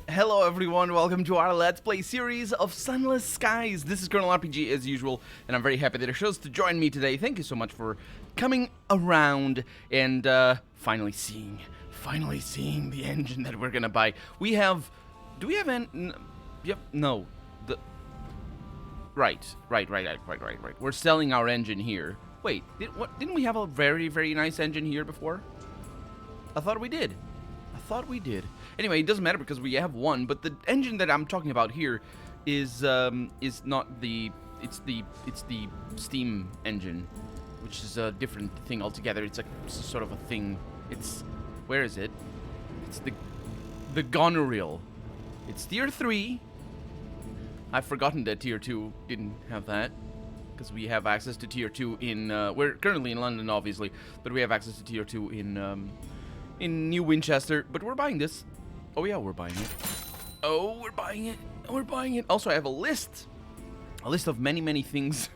Hello everyone, welcome to our Let's Play series of Sunless Skies. This is Colonel RPG as usual, and I'm very happy that you chose to join me today. Thank you so much for coming around and finally seeing the engine that we're gonna buy. We have, do we have yep, no, right. We're selling our engine here. Wait, didn't we have a very nice engine here before? I thought we did. Anyway, it doesn't matter because we have one, but the engine that I'm talking about here is not the it's the steam engine, which is a different thing altogether. It's a sort of a thing. It's where is it? It's the goneril. It's tier 3. I've forgotten that tier 2 didn't have that because we have access to tier 2 in we're currently in London obviously, but we have access to tier 2 in New Winchester, but we're buying this. Oh yeah, we're buying it. Oh, we're buying it. Also, I have a list of many things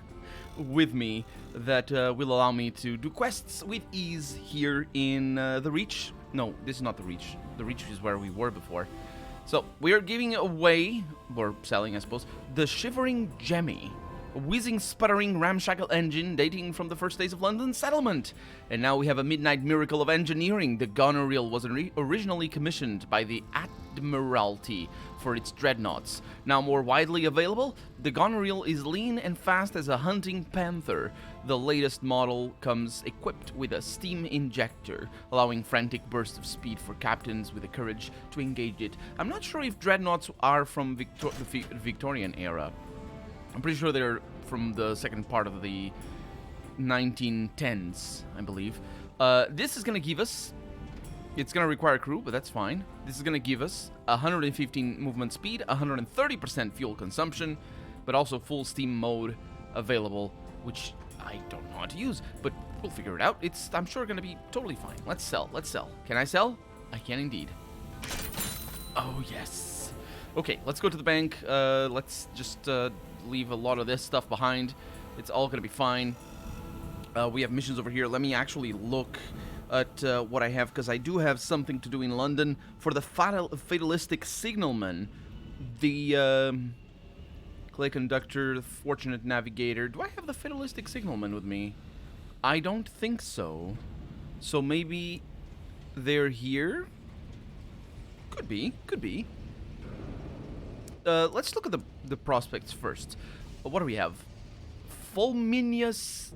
with me that will allow me to do quests with ease here in the Reach. No, this is not the Reach. The Reach is where we were before. So, we are giving away, or selling I suppose, the Shivering Gemmy. A whizzing, sputtering, ramshackle engine dating from the first days of London's settlement. And now we have a midnight miracle of engineering. The Goneril was originally commissioned by the Admiralty for its dreadnoughts. Now more widely available, the Goneril is lean and fast as a hunting panther. The latest model comes equipped with a steam injector, allowing frantic bursts of speed for captains with the courage to engage it. I'm not sure if dreadnoughts are from the Victorian era. I'm pretty sure they're from the second part of the 1910s, I believe. This is going to give us... It's going to require a crew, but that's fine. This is going to give us 115 movement speed, 130% fuel consumption, but also full steam mode available, which I don't know how to use, but we'll figure it out. It's, I'm sure, going to be totally fine. Let's sell. Can I sell? I can indeed. Oh, yes. Okay, let's go to the bank. Let's just... leave a lot of this stuff behind. It's all gonna be fine. We have missions over here. Let me actually look at what I have, because I do have something to do in London for the fatalistic signalman, the clay conductor, the fortunate navigator. Do I have the fatalistic signalman with me? I don't think so. So maybe they're here? Could be. Let's look at the prospects first. What do we have? Fulminous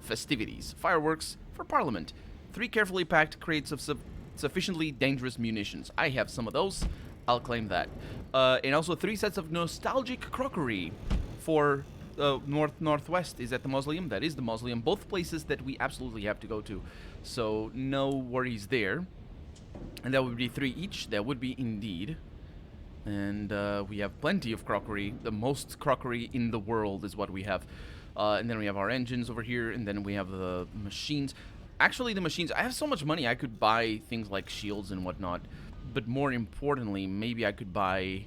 festivities. Fireworks for Parliament. 3 carefully packed crates of sufficiently dangerous munitions. I have some of those. I'll claim that. And also 3 sets of nostalgic crockery for Northwest. Is that the mausoleum? That is the mausoleum. Both places that we absolutely have to go to. So no worries there. And that would be 3 each. That would be indeed. And we have plenty of crockery. The most crockery in the world is what we have. And then we have our engines over here, and then we have the machines. Actually, the machines, I have so much money I could buy things like shields and whatnot. But more importantly, maybe I could buy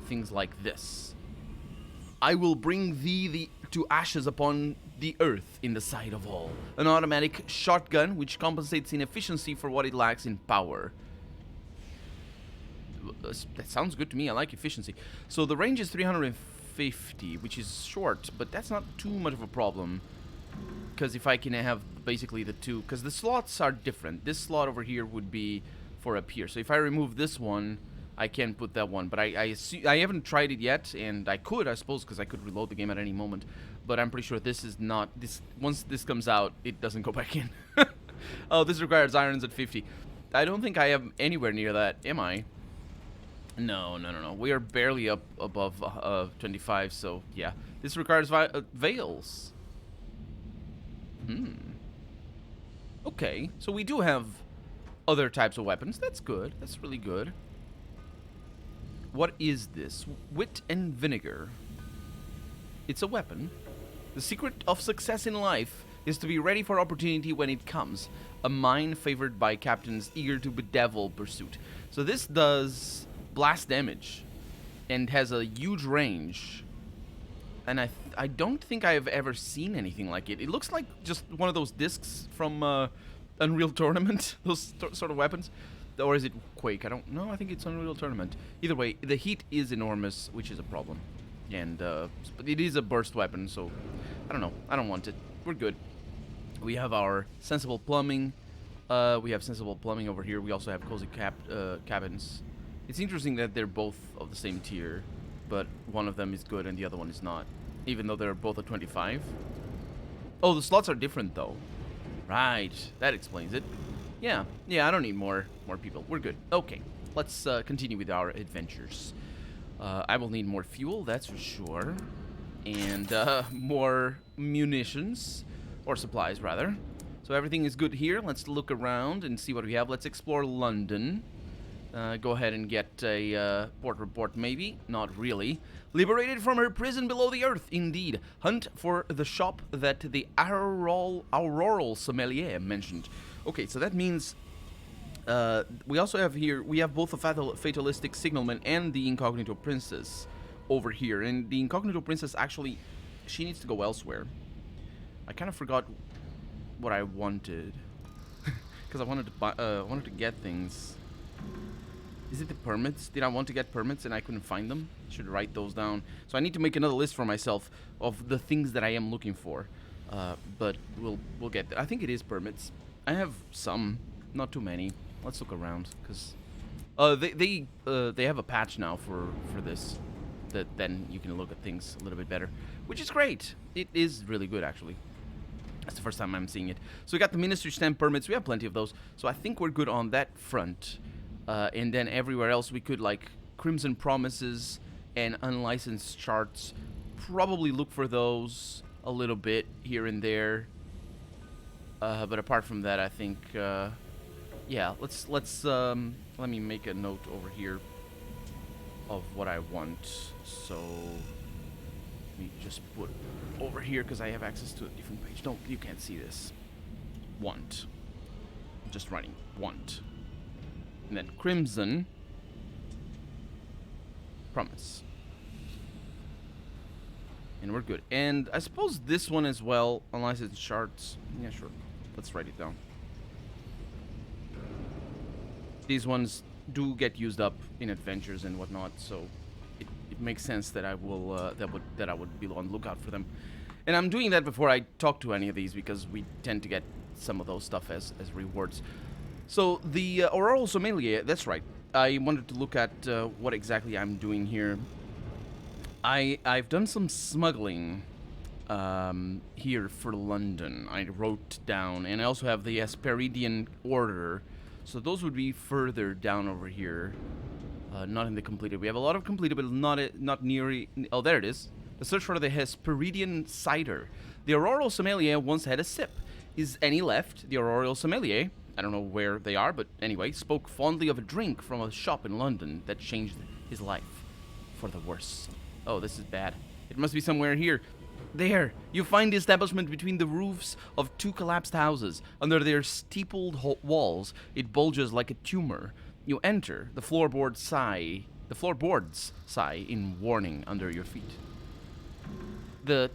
things like this. I will bring thee to ashes upon the earth in the sight of all. An automatic shotgun which compensates in efficiency for what it lacks in power. That sounds good to me. I like efficiency. So the range is 350, which is short, but that's not too much of a problem. Because if I can have basically the 2, because the slots are different. This slot over here would be for up here. So if I remove this one, I can put that one. But I haven't tried it yet, and I could, I suppose, because I could reload the game at any moment. But I'm pretty sure this is not... Once this comes out, it doesn't go back in. Oh, this requires irons at 50. I don't think I am anywhere near that, am I? No. We are barely up above 25, so yeah. This requires veils. Okay, so we do have other types of weapons. That's good. That's really good. What is this? Wit and vinegar. It's a weapon. The secret of success in life is to be ready for opportunity when it comes. A mine favored by captains eager to bedevil pursuit. So this does... blast damage and has a huge range, and I don't think I've ever seen anything like it. It looks like just one of those discs from Unreal Tournament, those sort of weapons. or is it Quake? I don't know. I think it's Unreal Tournament. Either way, the heat is enormous, which is a problem. And but it is a burst weapon, so I don't know. I don't want it. We're good. We have our sensible plumbing. We have sensible plumbing over here. We also have cozy cabins. It's interesting that they're both of the same tier, but one of them is good and the other one is not, even though they're both at 25. Oh, the slots are different though. Right, that explains it. Yeah, I don't need more people. We're good. Okay, let's continue with our adventures. I will need more fuel, that's for sure, and more munitions, or supplies rather. So everything is good here. Let's look around and see what we have. Let's explore London. Go ahead and get a port report, maybe. Not really. Liberated from her prison below the earth, indeed. Hunt for the shop that the auroral sommelier mentioned. Okay, so that means we also have here, we have both the fatalistic signalman and the incognito princess over here. And the incognito princess, actually, she needs to go elsewhere. I kind of forgot what I wanted. Because I wanted to buy, wanted to get things. Is it the permits? Did I want to get permits and I couldn't find them? Should write those down. So I need to make another list for myself of the things that I am looking for. But we'll get there. I think it is permits. I have some, not too many. Let's look around, because they have a patch now for this. That then you can look at things a little bit better, which is great. It is really good actually. That's the first time I'm seeing it. So we got the ministry stamp permits. We have plenty of those. So I think we're good on that front. And then everywhere else we could, like, Crimson Promises and unlicensed charts. Probably look for those a little bit here and there. But apart from that, I think, yeah, let's let me make a note over here of what I want. So let me just put over here because I have access to a different page. No, you can't see this. Want. Just writing want. And then Crimson Promise. And we're good. And I suppose this one as well, unlicensed charts. Yeah, sure. Let's write it down. These ones do get used up in adventures and whatnot, so it makes sense that I will that I would be on the lookout for them. And I'm doing that before I talk to any of these because we tend to get some of those stuff as rewards. So the auroral sommelier, that's right. I wanted to look at what exactly I'm doing here. I've done some smuggling here for London. I wrote down, and I also have the Hesperidian Order. So those would be further down over here, not in the completed. We have a lot of completed, but not near. Oh, there it is. The search for the Hesperidian cider. The auroral sommelier once had a sip. Is any left? The auroral sommelier, I don't know where they are, but anyway, spoke fondly of a drink from a shop in London that changed his life for the worse. Oh, this is bad. It must be somewhere here. There, you find the establishment between the roofs of two collapsed houses. Under their steepled walls, it bulges like a tumor. You enter. The floorboards sigh in warning under your feet. The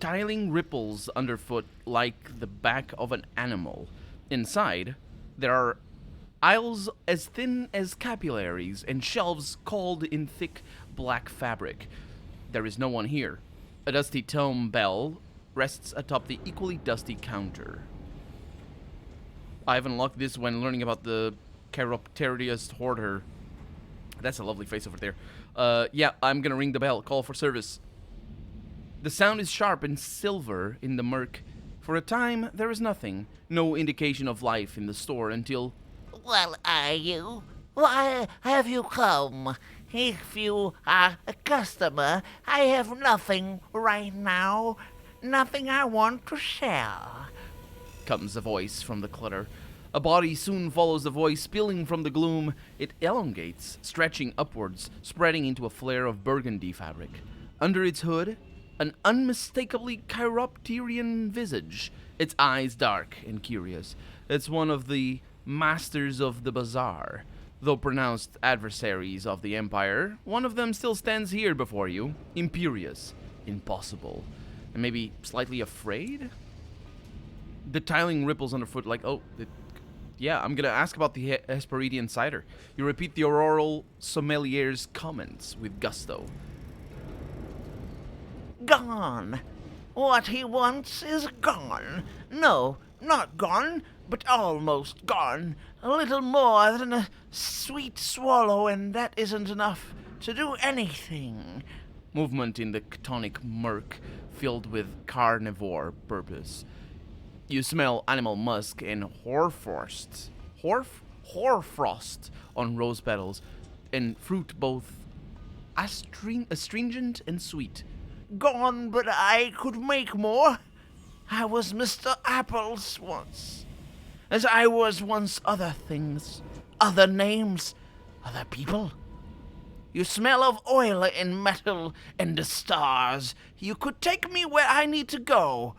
tiling ripples underfoot like the back of an animal. Inside, there are aisles as thin as capillaries and shelves cauled in thick black fabric. There is no one here. A dusty tome bell rests atop the equally dusty counter. I've unlocked this when learning about the Chiropterius Hoarder. That's a lovely face over there. Yeah, I'm gonna ring the bell. Call for service. The sound is sharp and silver in the murk. For a time, there is nothing. No indication of life in the store until... Well, are you? Why have you come? If you are a customer, I have nothing right now. Nothing I want to sell. Comes a voice from the clutter. A body soon follows the voice, spilling from the gloom. It elongates, stretching upwards, spreading into a flare of burgundy fabric. Under its hood, an unmistakably chiropterian visage, its eyes dark and curious. It's one of the masters of the bazaar. Though pronounced adversaries of the Empire, one of them still stands here before you, imperious, impossible, and maybe slightly afraid? The tiling ripples underfoot like, oh, yeah, I'm gonna ask about the Hesperidian cider. You repeat the auroral sommelier's comments with gusto. Gone. What he wants is gone. No, not gone, but almost gone. A little more than a sweet swallow, and that isn't enough to do anything. Movement in the chthonic murk filled with carnivore purpose. You smell animal musk and hoarfrost on rose petals, and fruit both astringent and sweet. Gone, but I could make more. I was Mr. Apples once, as I was once other things, other names, other people. You smell of oil and metal and the stars. You could take me where I need to go.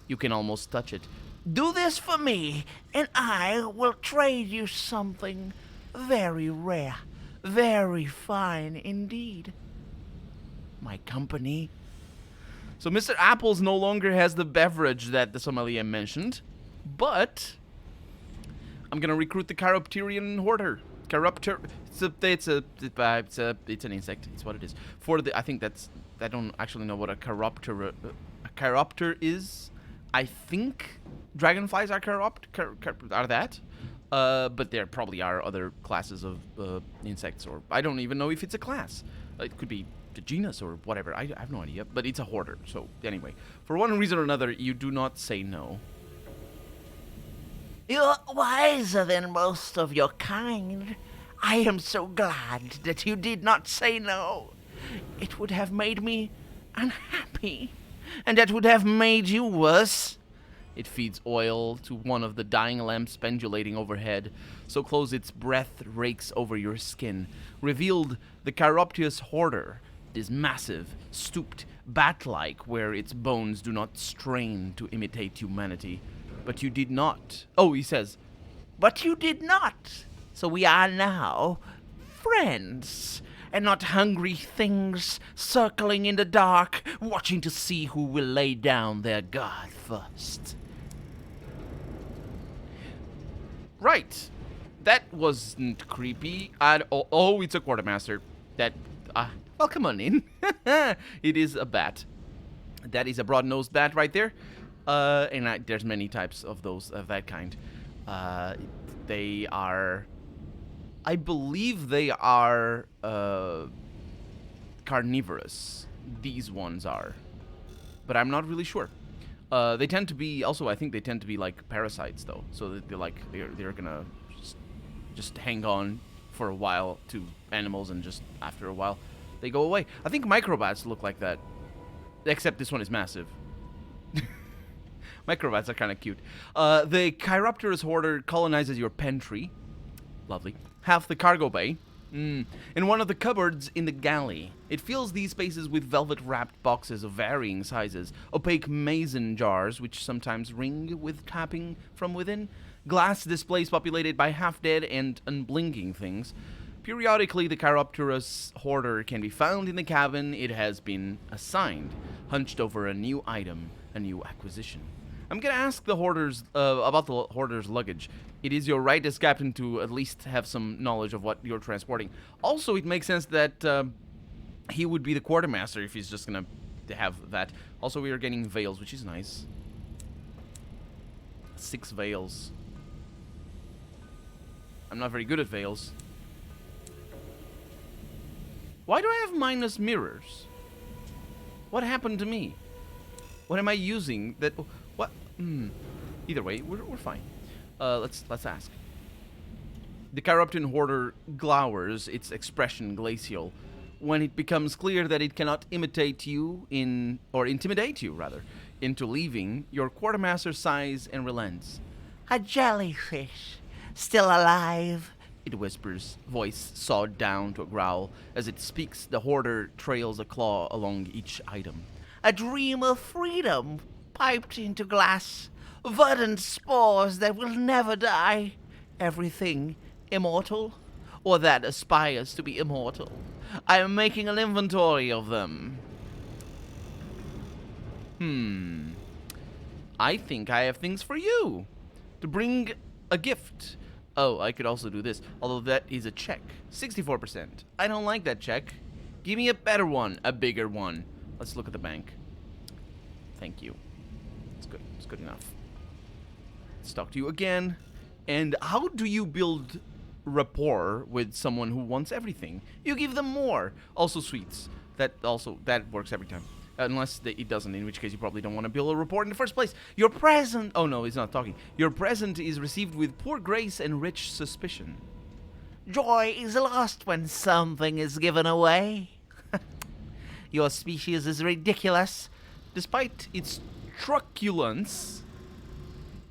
You can almost touch it. Do this for me, and I will trade you something very rare, very fine indeed. My company. So Mr. Apples no longer has the beverage that the sommelier mentioned, but I'm gonna recruit the Chiropterian hoarder. It's an insect. It's what it is. I don't actually know what a chiropter is. I think dragonflies are are that. But there probably are other classes of insects, or I don't even know if it's a class. It could be the genus or whatever. I have no idea. But it's a hoarder. So anyway, for one reason or another, you do not say no. You're wiser than most of your kind. I am so glad that you did not say no. It would have made me unhappy, and that would have made you worse. It feeds oil to one of the dying lamps pendulating overhead, so close its breath rakes over your skin. Revealed the Chiropteus hoarder, is massive, stooped, bat-like, where its bones do not strain to imitate humanity. But you did not. Oh, he says, but you did not. So we are now friends, and not hungry things circling in the dark, watching to see who will lay down their guard first. Right. That wasn't creepy at all. Oh, it's a quartermaster. Well, come on in. It is a bat. That is a broad-nosed bat right there. And there's many types of those, of that kind. They are... I believe they are carnivorous. These ones are. But I'm not really sure. They tend to be, also I think they tend to be like parasites though. So they're gonna just hang on for a while to animals, and just after a while they go away. I think microbats look like that. Except this one is massive. Microbats are kind of cute. The Chiropterus hoarder colonizes your pantry. Lovely. Half the cargo bay. In one of the cupboards in the galley. It fills these spaces with velvet-wrapped boxes of varying sizes, opaque mason jars, which sometimes ring with tapping from within, glass displays populated by half-dead and unblinking things. Periodically, the Chiropterus hoarder can be found in the cabin it has been assigned, hunched over a new item, a new acquisition. I'm gonna ask the hoarders about the hoarder's luggage. It is your right as captain to at least have some knowledge of what you're transporting. Also, it makes sense that he would be the quartermaster if he's just gonna have that. Also, we are getting veils, which is nice. 6 veils. I'm not very good at veils. Why do I have minus mirrors? What happened to me? What am I using that... What? Either way, we're fine. Let's ask. The Chiroptean hoarder glowers, its expression glacial, when it becomes clear that it cannot intimidate you, into leaving. Your quartermaster sighs and relents. A jellyfish, still alive, it whispers, voice sawed down to a growl. As it speaks, the hoarder trails a claw along each item. A dream of freedom, piped into glass, verdant spores that will never die. Everything immortal, or that aspires to be immortal. I am making an inventory of them. I think I have things for you. To bring a gift. Oh, I could also do this, although that is a check. 64%. I don't like that check. Give me a better one, a bigger one. Let's look at the bank. Thank you. It's good. It's good enough. Let's talk to you again. And how do you build rapport with someone who wants everything? You give them more. Also sweets. That works every time. Unless it doesn't, in which case you probably don't want to build a rapport in the first place. Your present... Oh, no, he's not talking. Your present is received with poor grace and rich suspicion. Joy is lost when something is given away. Your species is ridiculous. Despite its truculence,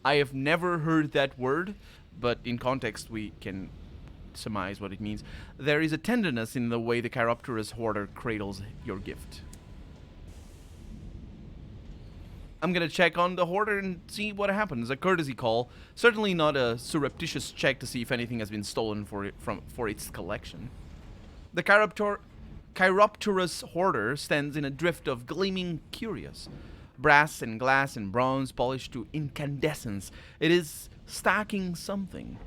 I have never heard that word, but in context we can surmise what it means. There is a tenderness in the way the Chiropterus hoarder cradles your gift. I'm gonna check on the hoarder and see what happens. A courtesy call, certainly not a surreptitious check to see if anything has been stolen for its collection. The Chiropterus hoarder stands in a drift of gleaming curious. Brass and glass and bronze polished to incandescence. It is stacking something.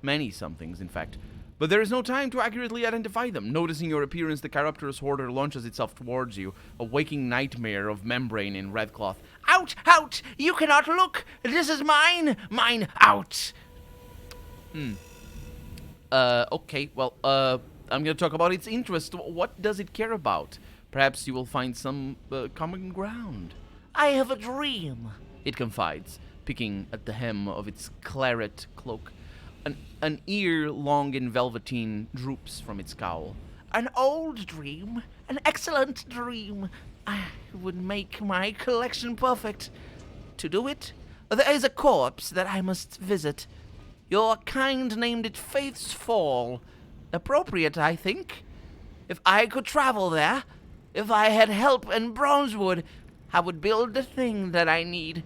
Many somethings, in fact. But there is no time to accurately identify them. Noticing your appearance, the Chiropterus hoarder launches itself towards you, a waking nightmare of membrane in red cloth. Out! Out! You cannot look! This is mine! Mine! Out! Okay, well, I'm gonna talk about its interest. What does it care about? Perhaps you will find some common ground. I have a dream. It confides, picking at the hem of its claret cloak. An ear long in velveteen droops from its cowl. An old dream. An excellent dream. I would make my collection perfect. To do it, there is a corpse that I must visit. Your kind named it Faith's Fall. Appropriate, I think. If I could travel there, if I had help and bronzewood, I would build the thing that I need.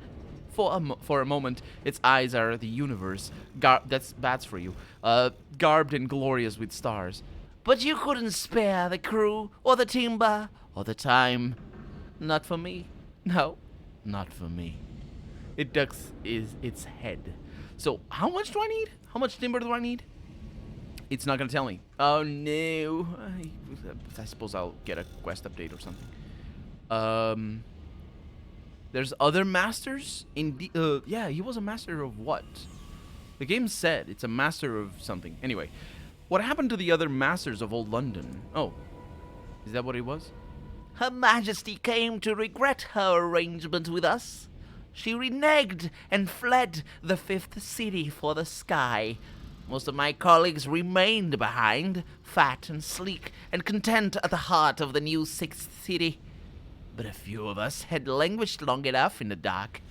For a moment, its eyes are the universe. That's for you. Garbed and glorious with stars. But you couldn't spare the crew, or the timber, or the time. Not for me. No, not for me. It ducks its head. So, how much do I need? How much timber do I need? It's not gonna tell me. Oh no. I suppose I'll get a quest update or something. There's other masters? Yeah, he was a master of what? The game said it's a master of something. Anyway, what happened to the other masters of Old London? Oh, is that what it was? Her Majesty came to regret her arrangement with us. She reneged and fled the 5th city for the sky. Most of my colleagues remained behind, fat and sleek and content at the heart of the new 6th city. But a few of us had languished long enough in the dark.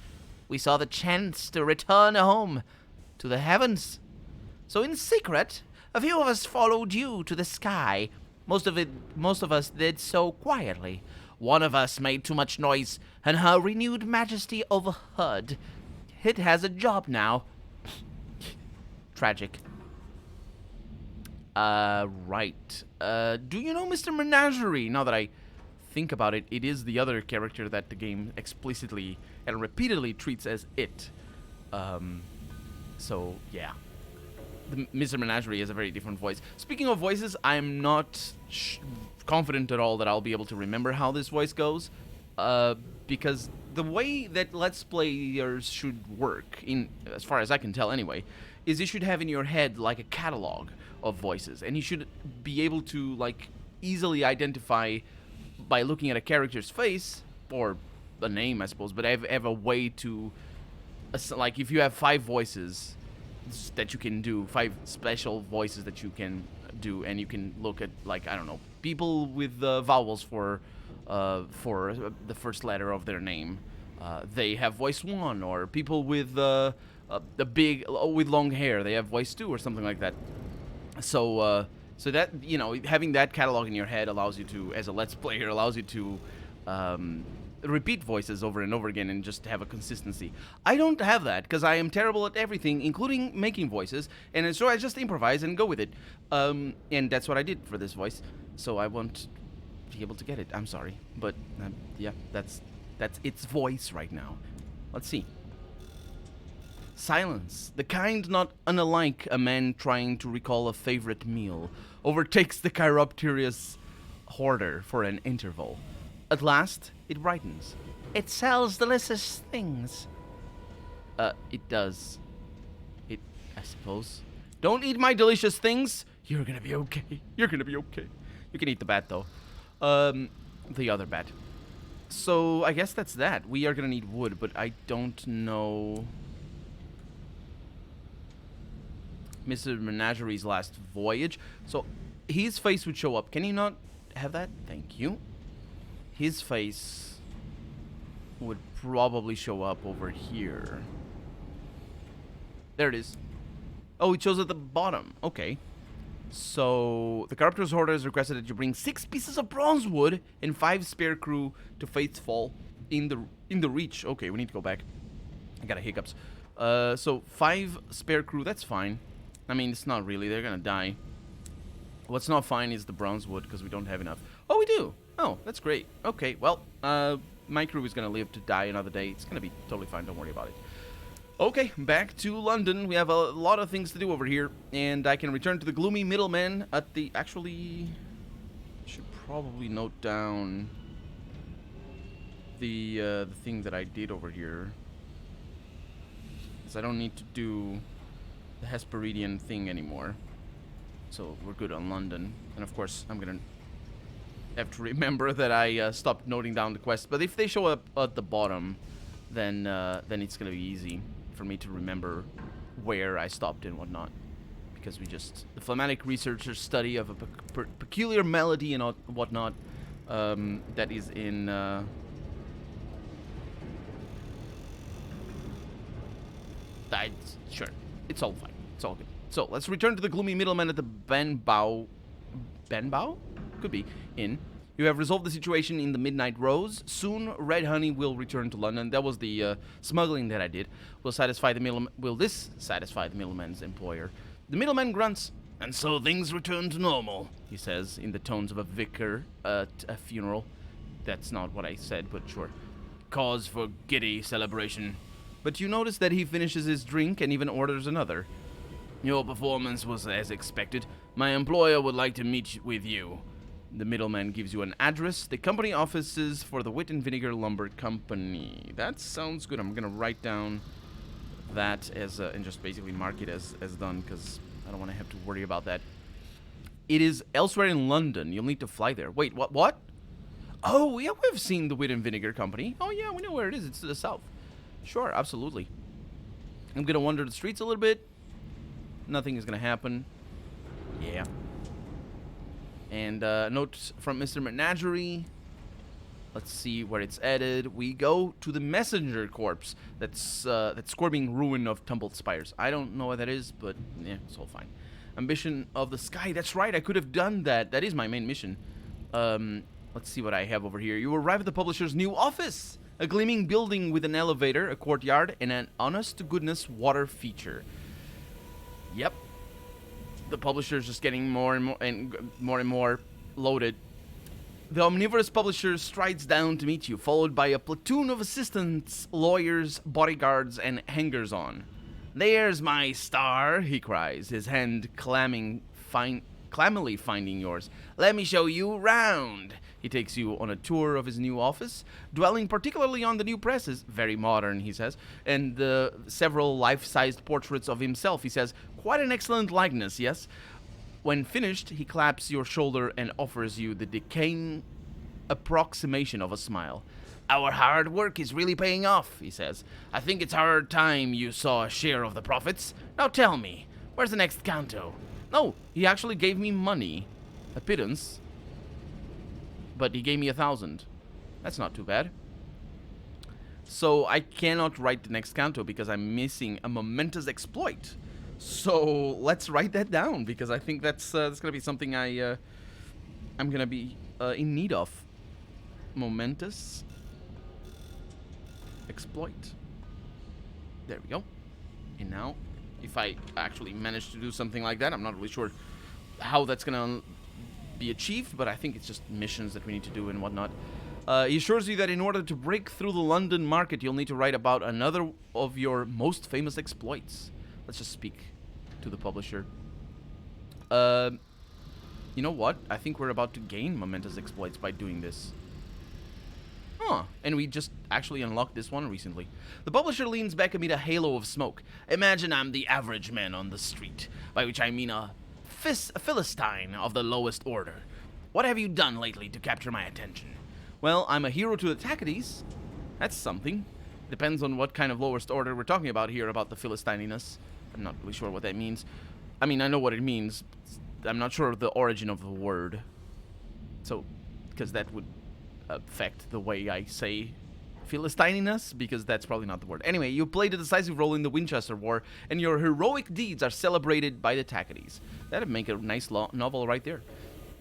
We saw the chance to return home, to the heavens. So in secret, a few of us followed you to the sky. Most of us did so quietly. One of us made too much noise, and Her Renewed Majesty overheard. It has a job now. Tragic. Right. Do you know Mr. Menagerie? Now that I think about it, it is the other character that the game explicitly and repeatedly treats as it. So, yeah. Mr. Menagerie has a very different voice. Speaking of voices, I'm not confident at all that I'll be able to remember how this voice goes. Because the way that Let's Players should work, as far as I can tell anyway, is you should have in your head like a catalog of voices. And you should be able to like easily identify by looking at a character's face, or a name I suppose, but have a way to, like if you have 5 voices that you can do, 5 special voices that you can do, and you can look at, like, I don't know, people with vowels for the first letter of their name, they have voice 1, or people with with long hair, they have voice 2 or something like that. So so that, you know, having that catalog in your head allows you to, as a Let's Player, allows you to repeat voices over and over again and just have a consistency. I don't have that because I am terrible at everything, including making voices, and so I just improvise and go with it. And that's what I did for this voice. So I won't be able to get it. I'm sorry, but yeah, that's its voice right now. Let's see. Silence, the kind not unlike a man trying to recall a favorite meal, overtakes the chiropterious hoarder for an interval. At last, it brightens. It sells delicious things. It does. I suppose. Don't eat my delicious things. You're gonna be okay. You're gonna be okay. You can eat the bat, though. The other bat. So, I guess that's that. We are gonna need wood, but I don't know... Mr. Menagerie's last voyage. So, his face would show up. Can you not have that? Thank you. His face would probably show up over here. There it is. Oh, it shows at the bottom. Okay. So, the Corruptor's Order has requested that you bring 6 pieces of bronze wood and 5 spare crew to Faithful in the Reach. Okay, we need to go back. I got hiccups. So, 5 spare crew, that's fine. I mean, it's not really. They're gonna die. What's not fine is the bronze wood, because we don't have enough. Oh, we do! Oh, that's great. Okay, well, my crew is gonna live to die another day. It's gonna be totally fine. Don't worry about it. Okay, back to London. We have a lot of things to do over here, and I can return to the gloomy middleman at the... Actually, I should probably note down the thing that I did over here, because I don't need to do the Hesperidian thing anymore. So we're good on London, and of course I'm gonna have to remember that I stopped noting down the quest. But if they show up at the bottom, then it's gonna be easy for me to remember where I stopped and whatnot, because we just... The phlegmatic researcher's study of a peculiar melody and whatnot that is in... Sure, it's all fine. It's all good. So, let's return to the gloomy middleman at the Benbow... Benbow? Could be. Inn. You have resolved the situation in the Midnight Rose. Soon, Red Honey will return to London. That was the smuggling that I did. Will this satisfy the middleman's employer? The middleman grunts. And so things return to normal, he says, in the tones of a vicar at a funeral. That's not what I said, but sure. Cause for giddy celebration. But you notice that he finishes his drink and even orders another. Your performance was as expected. My employer would like to meet with you. The middleman gives you an address. The company offices for the Wit and Vinegar Lumber Company. That sounds good. I'm gonna write down that as and just basically mark it as done, because I don't want to have to worry about that. It is elsewhere in London. You'll need to fly there. Wait, what? Oh, yeah, we've seen the Wit and Vinegar Company. Oh, yeah, we know where it is. It's to the south. Sure, absolutely. I'm gonna wander the streets a little bit. Nothing is gonna happen. Yeah. And note from Mr. Menagerie. Let's see where it's added. We go to the Messenger Corpse. That's that squirming ruin of tumbled spires. I don't know what that is, but yeah, it's all fine. Ambition of the Sky. That's right, I could have done that. That is my main mission. Let's see what I have over here. You arrive at the publisher's new office. A gleaming building with an elevator, a courtyard, and an honest-to-goodness water feature. Yep. The publisher's just getting more and more loaded. The omnivorous publisher strides down to meet you, followed by a platoon of assistants, lawyers, bodyguards, and hangers-on. There's my star, he cries, his hand clammily finding yours. Let me show you round. He takes you on a tour of his new office, dwelling particularly on the new presses, very modern, he says, and the several life-sized portraits of himself, he says. Quite an excellent likeness, yes? When finished, he claps your shoulder and offers you the decaying approximation of a smile. Our hard work is really paying off, he says. I think it's hard time you saw a share of the profits. Now tell me, where's the next canto? No, he actually gave me money. A pittance. But he gave me 1,000. That's not too bad. So I cannot write the next canto because I'm missing a momentous exploit. So let's write that down, because I think that's gonna be something I'm gonna be in need of. Momentous exploit. There we go. And now, if I actually manage to do something like that, I'm not really sure how that's gonna be achieved, but I think it's just missions that we need to do and whatnot. He assures you that in order to break through the London market, you'll need to write about another of your most famous exploits. Let's just speak to the publisher. You know what? I think we're about to gain momentous exploits by doing this. Huh. And we just actually unlocked this one recently. The publisher leans back amid a halo of smoke. Imagine I'm the average man on the street, by which I mean a Philistine of the lowest order. What have you done lately to capture my attention? Well, I'm a hero to the Tacades. That's something. Depends on what kind of lowest order we're talking about here, about the Philistininess. I'm not really sure what that means. I mean, I know what it means. I'm not sure of the origin of the word. So, because that would affect the way I say Philistininess, because that's probably not the word. Anyway, you played a decisive role in the Winchester War, and your heroic deeds are celebrated by the Tacades. That'd make a nice novel right there.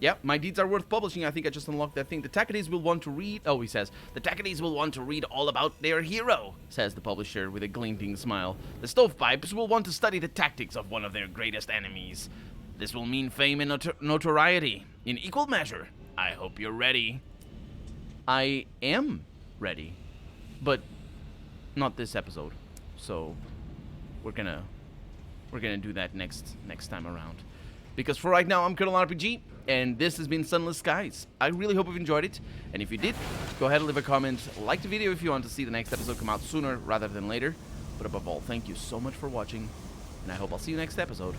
Yep, my deeds are worth publishing. I think I just unlocked that thing. The Tacades will want to read... Oh, he says, the Tacades will want to read all about their hero, says the publisher with a glinting smile. The Stovepipes will want to study the tactics of one of their greatest enemies. This will mean fame and notoriety in equal measure. I hope you're ready. I am ready, but not this episode. So we're gonna do that next time around. Because for right now, I'm Colonel RPG, and this has been Sunless Skies. I really hope you've enjoyed it, and if you did, go ahead and leave a comment, like the video if you want to see the next episode come out sooner rather than later. But above all, thank you so much for watching, and I hope I'll see you next episode.